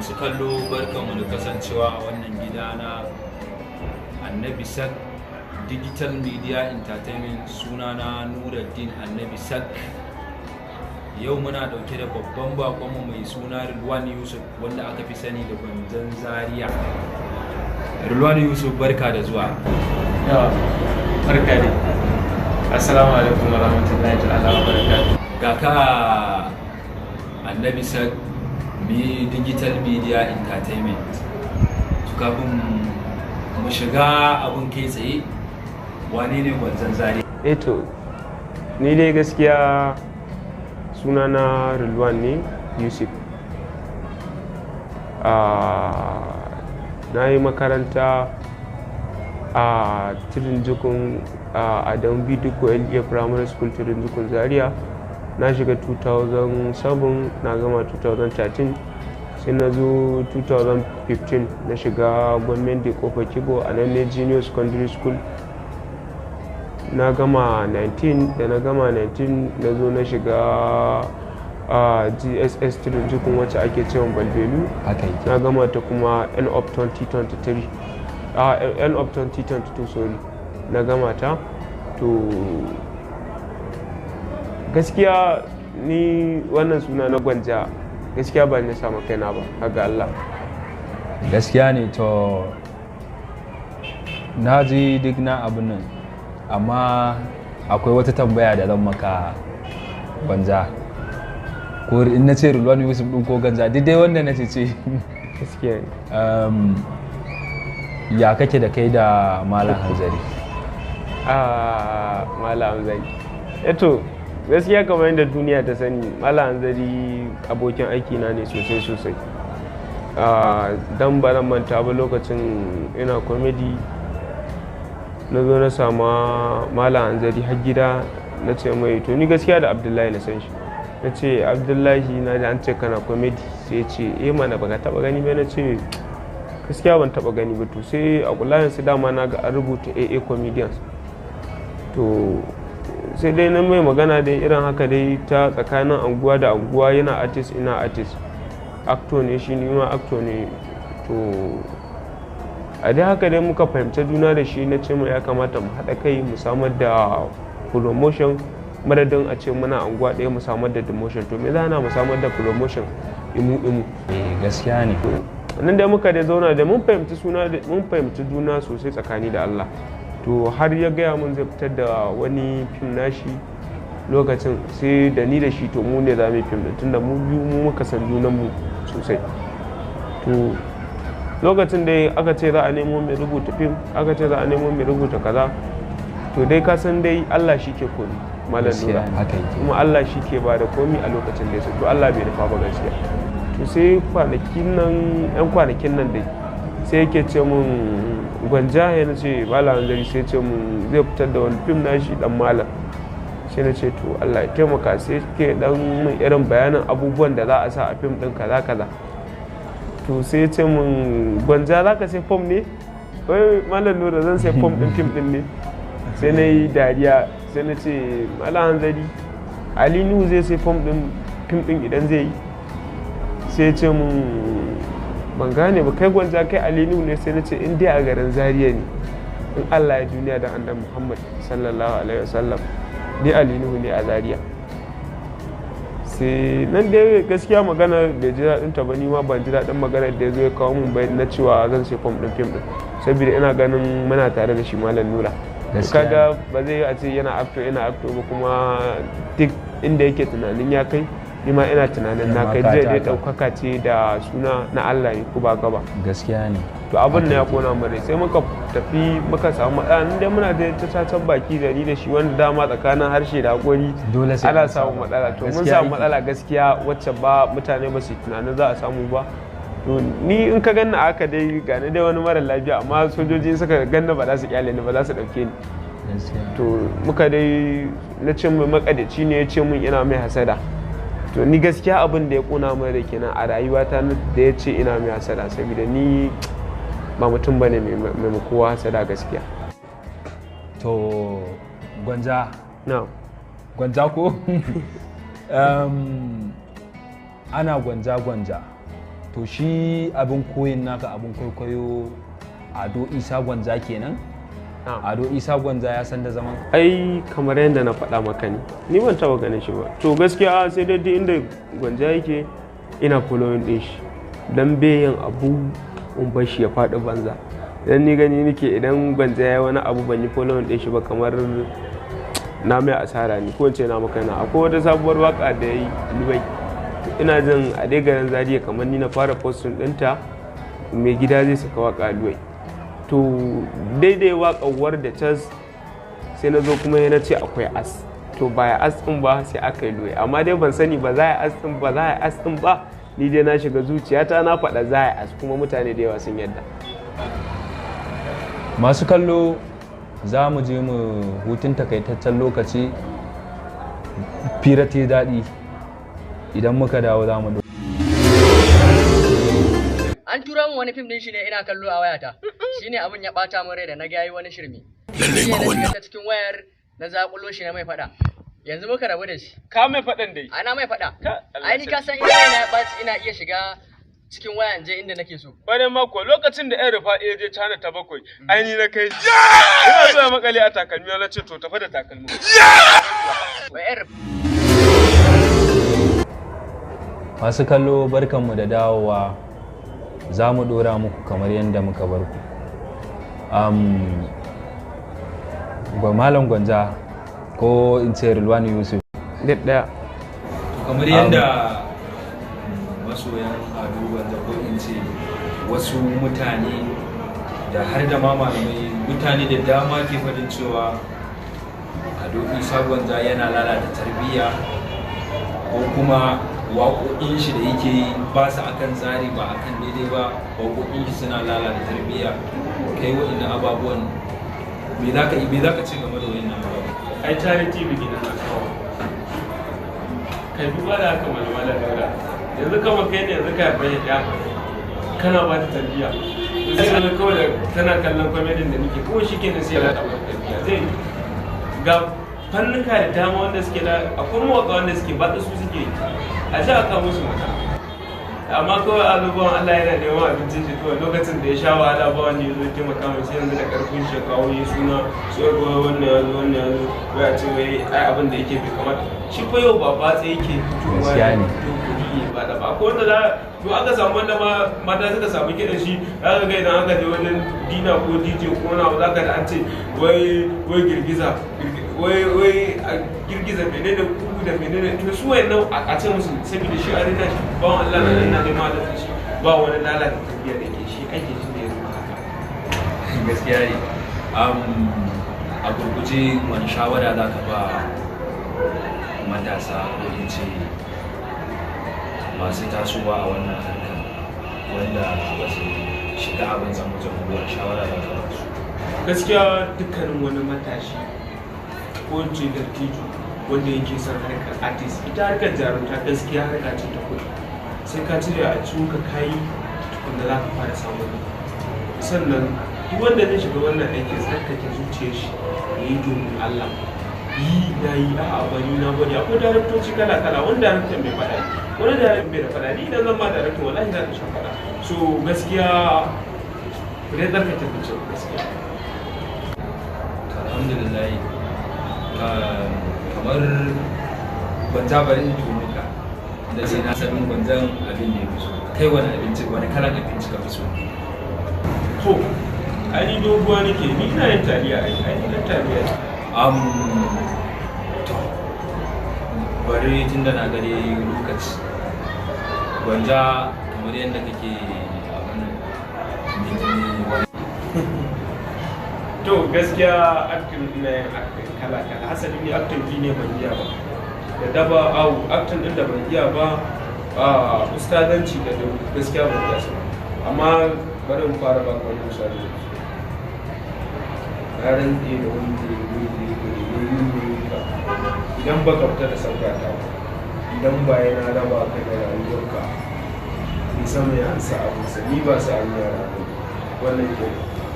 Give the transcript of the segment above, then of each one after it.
masu kallo barkanmu da kasancewa a wannan gida na Annabi Sak Digital Media Entertainment. Sunana Nuruddin Annabi Sak. Yau muna dauke da babban bakonmu mai suna Rilwan Yusuf wanda aka fi sani da Gwanzon Zaria. Rilwan Yusuf, barka da zuwa. Yawa, barka ne. Assalamu alaikum wa rahmatullahi ta'ala wa barakatuh. Ga ka Annabi Sak Digital Media Entertainment. Kafin mu shiga abun kai tsaye, wane ne Gwanzon Zaria? To, ni dai gaskiya sunana Rilwan ne Yusuf. Na yi makaranta a Tirinjikun Adam Bidiko LA Primary School Tirinjikun Zaria. Na shiga 2007, na gama 2013, sai na zo 2015 na shiga gwamnati Kofar Kibo a nan ne Junior Secondary School. Na gama 19, da na gama 19 na zo na shiga GSS Tirinjikun wacce ake cewa Balbelu. Na gama ta kuma end of 2022 sorry, na gama ta. To gaskiya ni wannan suna na Gwanja gaskiya ba ni samu kaina ba, kaga Allah. Gaskiya ne. To na ji duk na abin nan, amma akwai wata tambaya da zan maka Gwanja. Ko in na ce Rilwan Yusuf ɗin ko Gwanja, duk dai wanda na ce Gaskiya ne. Ya kake da kai da Malam Hanzari? Malam Hanzari, eto gaskiya kamar yadda duniya ta sani, Malam Hanzari abokin aiki na ne sosai. Dan ba nan manta ba, lokacin ina comedy na zo na sama Malam Hanzari har gida. Na ce mai, to ni gaskiya da Abdullahi na san shi. Na ce, Abdullahi, na ji an ce kana comedy. Sai ya ce, mana baka taba gani ba? Na ce, gaskiya ban taba gani ba. To sai a kulayen su dama na ga an rubuta AA comedians. To sai dai na mai magana dai irin haka dai ta tsakanin anguwa da anguwa, yana artist ina artist, actor ne shi, ni ma actor ne. To a dai haka dai muka fahimci juna da shi. Na ce mai ya kamata mu haɗa kai mu samar da promotion, madadin a ce muna anguwa ɗaya mu samar da demotion. To me za na mu samar da promotion imu. Gaskiya ne. Nan dai muka dai zauna da mun fahimci juna sosai tsakani da Allah. To har ya gaya mun zai fitar da wani fim nashi lokacin, sai da ni da shi to mu ne za mu yi fim din, tunda mu biyu mu muka san junanmu sosai. To lokacin da aka ce za a nemo mai rubuta fim, aka ce za a nemo mai rubuta kaza, to dai ka san dai Allah shi ke komi, Malam Nura, kuma Allah shi ke ba da komi a lokacin da ya so. To Allah bai nufa ba gaskiya. To sai yan kwanakin nan dai sai yake ce mun, Gwanja, ya na ce Malam Hanzari, sai ce mun zai fitar da wani fim nashi dan Malam. Sai na ce to Allah ya taimaka. Sai ke dan mun irin bayanin abubuwan da za a sa a fim din kaza. To sai ce mun, Gwanja, za ka sai fom ne? Wai Malam Nura, zan sai fom din fim din ne? Sai na yi dariya. Sai na ce, Malam Hanzari, Ali Nuhu zai sai fom din fim din idan zai yi? Sai ce mun, ban gane ba, kai Gwanja, kai Ali Nuhu ne? Sai na ce, in dai a garin Zaria ne, in Allah ya duniya da Annabi Muhammad sallallahu alaihi wasallam, ni Ali Nuhu ne a Zaria. Sai nan dai gaskiya magana da ji daɗin ta ba, ni ma ban ji daɗin magana da ya zo ya kawo mun bai na cewa zan sai fom ɗin fim ɗin, saboda ina ganin muna tare da shi Malam Nura. Kaga ba zai yi a ce yana actor ba, kuma duk inda yake tunanin ya kai, ni ma ina tunanin na kai. Zai dai ɗaukaka ce da suna na Allah ne, ko ba gaba. Gaskiya ne. To abin da ya kona mu dai, sai muka tafi muka samu matsala. Nan dai muna da cacan baki da ni da shi, wanda dama tsakanin harshe da hakori ana samun matsala. To mun samu matsala gaskiya wacce ba mutane ba su tunanin za a samu ba. To ni in ka ganna haka dai, gane dai wani mara lafiya, amma sojoji suka ganna ba za su kyale ni ba, za su ɗauke ni. To muka dai, na ce mai makadaci ne, ya ce mun ina mai hasada. To ni gaskiya abin da ya kuna mai da kenan a rayuwata, da ya ce ina mai hasada, saboda ni ba mutum bane mai kowa hasada gaskiya. To Gwanja, Gwanja ko ana gwanja to shi abin koyin naka abin kwaikwayo Ado Isa Gwanza kenan. Ado Isa Gwanza ya san da zaman ai kamar yadda na faɗa maka ne, ni ban taɓa ganin shi ba. To gaskiya sai dai inda Gwanza yake ina following ɗin shi don yin abu in bar shi ya faɗi banza. Dan ni gani nake idan Gwanza ya wani abu ban yi following ɗin shi ba kamar na mai asara ne ko ce na maka na. Akwai wata sabuwar waka da ya yi Dubai, ina jin a dai garin Zaria kamar ni na fara posting ɗinta, mai gida zai saka waka Dubai. To daidai waƙawar da cas sai na zo kuma yana ce akwai as, to ba ya as ɗin ba sai aka yi Dubai, amma dai ban sani ba za a as ɗin ba za a as ɗin ba. Ni dai na shiga zuciyata na faɗa za a as, kuma mutane da yawa sun yadda. masu kallo za mu je mu hutun takaitaccen lokaci, fira ta daɗi. Idan muka dawo za mu an tura min wani fim din shi ne ina kallo a wayata, shine abin ya bata min rai da na ga yayi wani shirme. Lalle ma wannan ta cikin wayar na zakulo shi na mai fada. Yanzu muka rabu da shi. Ka mai faɗan dai? Ana mai fada. Ai ni ka san ina ya baci ina iya shiga cikin wayan je inda nake so. Bare mako lokacin da ƴan rufa ya je China ta 7, ai ni na kai. Ina zuwa makale a takalmi na ce to tafi da takalmi. Wai ƴan masu kallo barkanmu da dawowa, za mu dora muku kamar yadda muka bar ku. Malam Gwanza ko in ce Rilwani Yusuf ɗaya. Kamar yadda masoyan Ado Gwanza ko in ce wasu mutane da har da ma malamai mutane da dama ke faɗin cewa Ado Isa Gwanza yana lalata tarbiyya ko kuma waƙoƙin shi da yake yi ba su akan tsari ba akan daidai ba, waƙoƙin shi suna lalata tarbiyya. Kai waɗannan ababuwan me za ka ce game da waɗannan ababuwan? Ai charity begin at home. Kai duba da haka malama daura. Yanzu kama kai ne yanzu ka bayyana kana ba ta tarbiyya. Sai yanzu kawai da kana kallon comedy da nake ko shi kenan sai ya lalata tarbiyya. Zai ga fannuka da dama wanda suke da akwai mawaƙa wanda suke ba su suke a ji aka musu mata, amma kawai abubuwan Allah yana neman abincin shi kawai lokacin da ya sha wahala ba wanda ya zo taimaka mai sai yanzu da karfin shi kawo yi suna sai kawai wannan ya zo wai a ce wai ai abin da yake bai kamata shi fa yau ba batsa yake fitowa ya kuɗi ba da ba ko wanda za to aka samu wanda ma mata suka samu kiɗan shi za ka ga idan aka je wajen dina ko DJ ko wani abu za ka da an ce wai girgiza wai a girgiza menene kuku da menene to su wayannan a ce musu saboda shi a rika shi ba Allah na nema da shi ba wani lalata tafiya da ke shi ake shi ne haka gaskiya ne. A gurguje wani shawara za ka ba matasa ko in ce masu tasowa a wannan harkar wanda ba su shiga abin zama jamhuriyar shawara za ka ba su? gaskiya dukkanin wani matashi ko ce dattijo wanda yake son harkar artist, ita harkar jarumta gaskiya harka ce ta kuɗi, sai ka cire a cikin ka kayi wanda za ka fara samun sannan duk wanda zai shiga wannan aikin tsarkake zuciyar shi ya yi domin Allah, yi na yi a bari na bari. Akwai daraktoci kala kala, wani daraktan mai faɗa wani daraktan bai da faɗa, ni idan zan ma daraktan wallahi za ka sha faɗa. So gaskiya ku dai tsarkake zuciyar gaskiya. Alhamdulillah, kamar Gwanza bari in tuno ka da ce na sanin Gwanzan abin da ya fi so, kai wani abinci wani kalan abinci ka fi so? To ai doguwa nake, ni ina yin taliya, ai ni dan taliya. To bari tun da na gare lokaci Gwanza kamar yadda kake abin wani to gaskiya acting ina yin acting kala kala, hasali ne acting ne ban iya ba da daba awu acting din da ban iya ba ustazanci da gaskiya ban iya ba. Amma bari mu fara baka wani misali. Na rantse da wani idan baka fita da saukata ba, idan ba yana raba ka da rayuwarka ni san mai ansa abinsa, ni ba sa an yara ba wannan ke.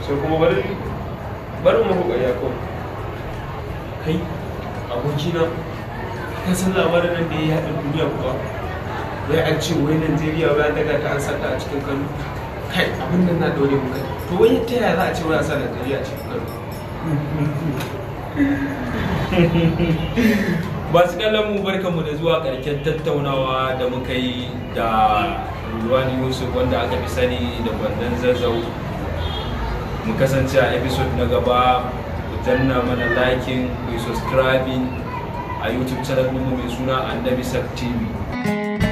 Sai kuma bari mu hukaya ko kai abokina ka san labarin nan da ya yaɗa duniya kuwa wai an ce wai Najeriya wai an daga ta an saka a cikin Kano. Kai abin nan na dore muka. To wai ta yaya za a ce wai a sa Najeriya a cikin Kano? Masu kallon mu barkanmu da zuwa ƙarshen tattaunawa da muka yi da Rilwani Yusuf wanda aka fi sani da Kwandon Zazzau. Mu kasance a episode na gaba, ku danna mana liking, ku yi subscribing a YouTube channel mu mai suna Annabi Sak TV.